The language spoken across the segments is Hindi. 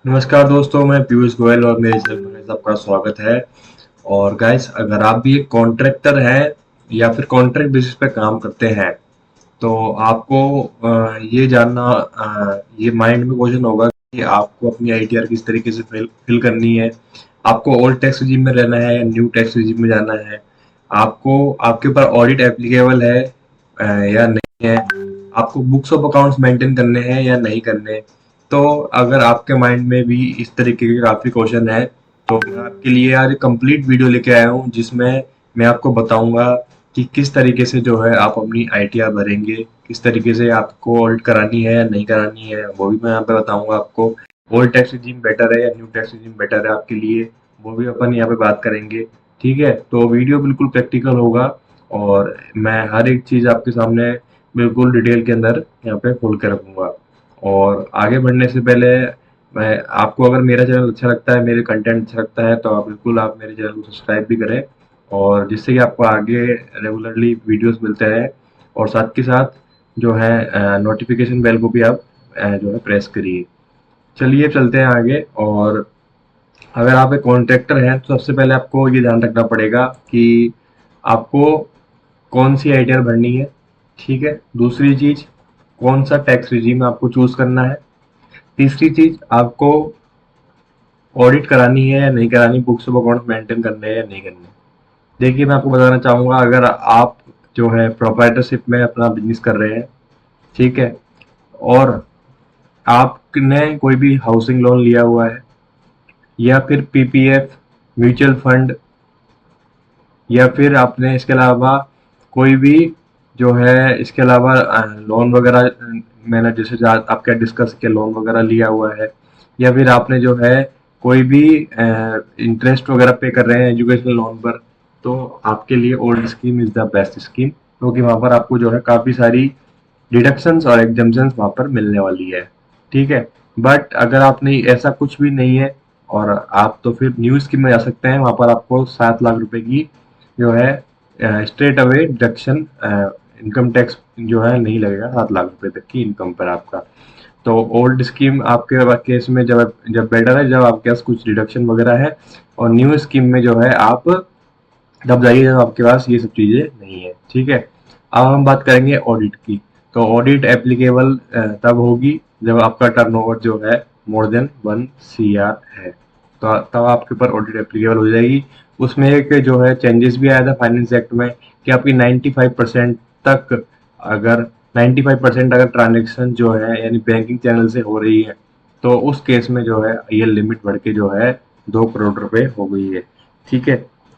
नमस्कार दोस्तों, मैं पीयूष गोयल और मेरे चैनल में सबका स्वागत है। और गाइस, अगर आप भी एक कॉन्ट्रैक्टर हैं या फिर कॉन्ट्रैक्ट बेसिस पे काम करते हैं तो आपको ये जानना ये माइंड में क्वेश्चन होगा कि आपको अपनी आईटीआर किस तरीके से फिल करनी है। आपको ओल्ड टैक्स रिजीम में रहना है या न्यू टैक्स रिजीम में जाना है। आपको आपके ऊपर ऑडिट एप्लीकेबल है या नहीं है। आपको बुक्स ऑफ अकाउंट्स मेंटेन करने हैं या नहीं करने। तो अगर आपके माइंड में भी इस तरीके के काफी क्वेश्चन है तो मैं आपके लिए आज कंप्लीट वीडियो लेके आया हूँ जिसमें मैं आपको बताऊंगा कि किस तरीके से जो है आप अपनी आईटीआर भरेंगे, किस तरीके से आपको ऑल्ट करानी है या नहीं करानी है, वो भी मैं यहाँ पे बताऊंगा आपको। ओल्ड टैक्स रिजीम बेटर है या न्यू टैक्स रिजीम बेटर है आपके लिए, वो भी अपन यहाँ पे बात करेंगे। ठीक है, तो वीडियो बिल्कुल प्रैक्टिकल होगा और मैं हर एक चीज़ आपके सामने बिल्कुल डिटेल के अंदर यहाँ पे खोल के रखूंगा। और आगे बढ़ने से पहले मैं आपको, अगर मेरा चैनल अच्छा लगता है, मेरे कंटेंट अच्छा लगता है, तो आप बिल्कुल आप मेरे चैनल को सब्सक्राइब भी करें और जिससे कि आपको आगे रेगुलरली वीडियोस मिलते रहे। और साथ के साथ जो है नोटिफिकेशन बेल को भी आप जो है प्रेस करिए। चलिए चलते हैं आगे। और अगर आप एक कॉन्ट्रैक्टर हैं तो सबसे पहले आपको ये ध्यान रखना पड़ेगा कि आपको कौन सी आईटीआर भरनी है। ठीक है, दूसरी चीज, कौन सा टैक्स रिजीम आपको चूज करना है। तीसरी चीज, आपको ऑडिट करानी है या नहीं करानी, बुक्स ऑफ अकाउंट मेंटेन करने हैं या नहीं करने। देखिए, मैं आपको बताना चाहूंगा, अगर आप जो है प्रोप्राइटरशिप में अपना बिजनेस कर रहे हैं, ठीक है, और आपने कोई भी हाउसिंग लोन लिया हुआ है या फिर पीपीएफ, म्यूचुअल फंड, या फिर आपने इसके अलावा कोई भी जो है इसके अलावा लोन वगैरह, मैंने जैसे आपके डिस्कस किया, लोन वगैरह लिया हुआ है, या फिर आपने जो है कोई भी इंटरेस्ट वगैरह पे कर रहे हैं एजुकेशन लोन पर, तो आपके लिए old scheme is the best scheme, क्योंकि वहां पर आपको जो है काफी सारी डिडक्शंस और एग्जम्पशंस वहां पर मिलने वाली है। ठीक है, बट अगर आपने ऐसा कुछ भी नहीं है और आप तो फिर न्यू स्कीम में जा सकते हैं। वहां पर आपको 7 लाख रुपए की जो है straight away deduction, income tax जो है नहीं लगेगा 7 लाख रुपए तक की इनकम पर आपका। तो ओल्ड स्कीम आपके केस में जब जब बेटर है, जब आपके पास कुछ डिडक्शन वगैरह है। और न्यू स्कीम में जो है आप तब जाइए जब आपके पास ये सब चीजें नहीं है। ठीक है, अब हम बात करेंगे ऑडिट की। तो ऑडिट एप्लीकेबल तब होगी जब आपका टर्नओवर जो है मोर देन 1 CR है, तो तब आपके ऊपर ऑडिट एप्लीकेबल हो जाएगी। उसमें एक जो है चेंजेस भी आया था फाइनेंस एक्ट में कि आपकी 95% तक, अगर 95% अगर ट्रांजेक्शन जो है यानी बैंकिंग चैनल से हो रही है, तो उस केस में जो है ये लिमिट बढ़ के जो है 2 करोड़ रुपए हो गई है। ठीक है,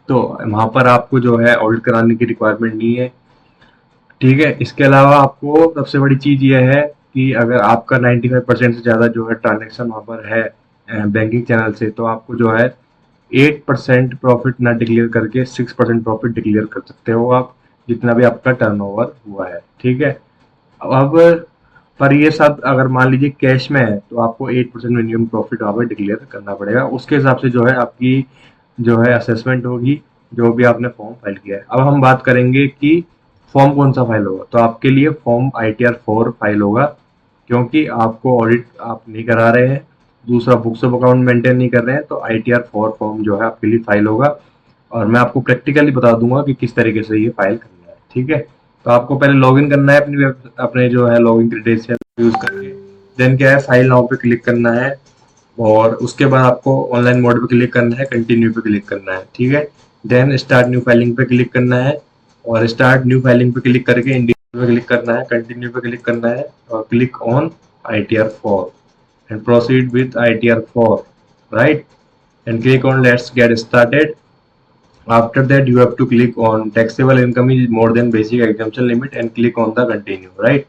तो वहां पर आपको जो है ऑडिट कराने की रिक्वायरमेंट नहीं है। ठीक है, इसके अलावा आपको सबसे बड़ी चीज ये है कि अगर आपका 95% से ज्यादा जो है ट्रांजेक्शन वहां पर है बैंकिंग चैनल से, तो आपको जो है 8% प्रॉफिट ना डिक्लेयर करके 6% प्रॉफिट डिक्लेयर कर सकते हो आप, जितना भी आपका टर्नओवर हुआ है। ठीक है, अब पर ये सब अगर मान लीजिए कैश में है तो आपको 8% मिनिमम प्रॉफिट वहां पर डिक्लेयर करना पड़ेगा। उसके हिसाब से जो है आपकी जो है असेसमेंट होगी, जो भी आपने फॉर्म फाइल किया है। अब हम बात करेंगे कि फॉर्म कौन सा फाइल होगा। तो आपके लिए फॉर्म ITR 4 फाइल होगा, क्योंकि आपको ऑडिट आप नहीं करा रहे हैं, दूसरा बुक्स ऑफ अकाउंट मेंटेन नहीं कर रहे हैं, तो ITR 4 फॉर्म जो है आपके लिए फाइल होगा। और मैं आपको प्रैक्टिकली बता दूंगा कि किस तरीके से ये फाइल करना है। ठीक है, तो आपको पहले लॉगिन करना है अपने जो है लॉगिन क्रेडेंशियल यूज करके। देन क्या है, फाइल नाउ पे क्लिक करना है और उसके बाद आपको ऑनलाइन मोड पे क्लिक करना है, कंटिन्यू पे क्लिक करना है। ठीक है, देन स्टार्ट न्यू फाइलिंग पे क्लिक करना है और स्टार्ट न्यू फाइलिंग पे क्लिक करके इंडिविजुअल पे क्लिक करना है, कंटिन्यू पे क्लिक करना है और click on ITR 4 and proceed with ITR 4, right? And click on let's get started. After that you have to click on taxable income is more than basic exemption limit and click on the continue, right?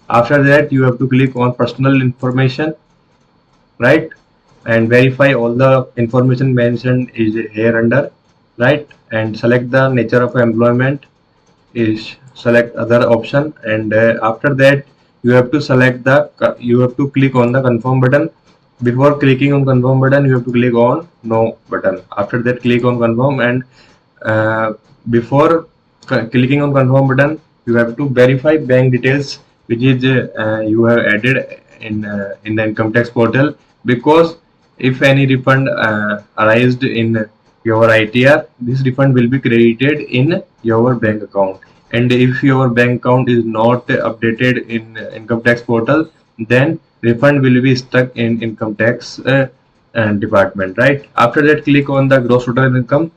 After that you have to click on personal information, right, and verify all the information mentioned is here under, right, and select the nature of employment, is select other option, and after that you have to click on the confirm button. Before clicking on confirm button you have to click on no button. After that click on confirm, and uh, before clicking on confirm button you have to verify bank details which is you have added in the income tax portal, because if any refund arised in your ITR, this refund will be credited in your bank account. And if your bank account is not updated in income tax portal, then refund will be stuck in income tax department, right? After that, click on the gross total income.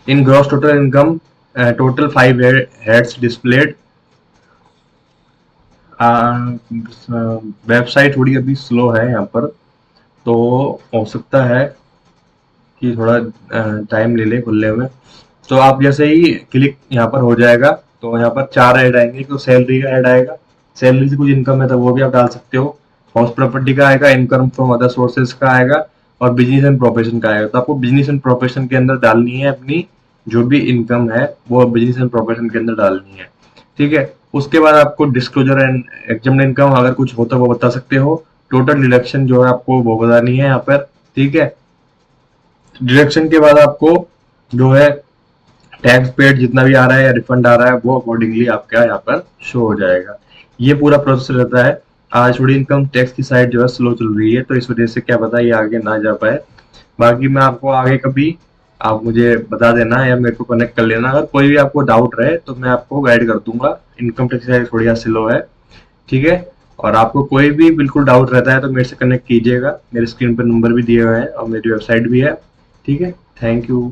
In gross total income, total 5 heads displayed. Website थोड़ी अभी स्लो है यहाँ पर, तो हो सकता है कि थोड़ा टाइम ले ले खुलने में। तो आप जैसे ही क्लिक यहाँ पर हो जाएगा तो यहाँ पर 4 ऐड आएंगे। तो सैलरी का ऐड आएगा, सैलरी से कुछ इनकम है तो वो भी आप डाल सकते हो। हाउस प्रॉपर्टी का आएगा, इनकम फ्रॉम अदर सोर्सेज का आएगा, और बिजनेस एंड प्रोफेशन का आएगा। तो आपको बिजनेस एंड प्रोफेशन के अंदर डालनी है अपनी जो भी इनकम है, वो बिजनेस एंड प्रोफेशन के अंदर डालनी है, ठीक है। उसके बाद आपको डिस्क्लोजर एंड एग्जाम इनकम अगर कुछ होता है वो बता सकते हो। टोटल डिडक्शन जो है आपको वो बतानी है यहाँ पर, ठीक है। डिडक्शन के बाद आपको जो है टैक्स पेड जितना भी आ रहा है या रिफंड आ रहा है वो अकॉर्डिंगली आपका यहाँ पर शो हो जाएगा। ये पूरा प्रोसेस रहता है। आज थोड़ी इनकम टैक्स की साइड जो है स्लो चल रही है, तो इस वजह से क्या पता ये आगे ना जा पाए। बाकी मैं आपको आगे कभी आप मुझे बता देना या मेरे को कनेक्ट कर लेना, अगर कोई भी आपको डाउट रहे तो मैं आपको गाइड कर दूंगा। इनकम टैक्स की साइड थोड़ी स्लो है, ठीक है। और आपको कोई भी बिल्कुल डाउट रहता है तो मेरे से कनेक्ट कीजिएगा। मेरे स्क्रीन पर नंबर भी दिए हुए हैं और मेरी वेबसाइट भी है, ठीक है। Thank you.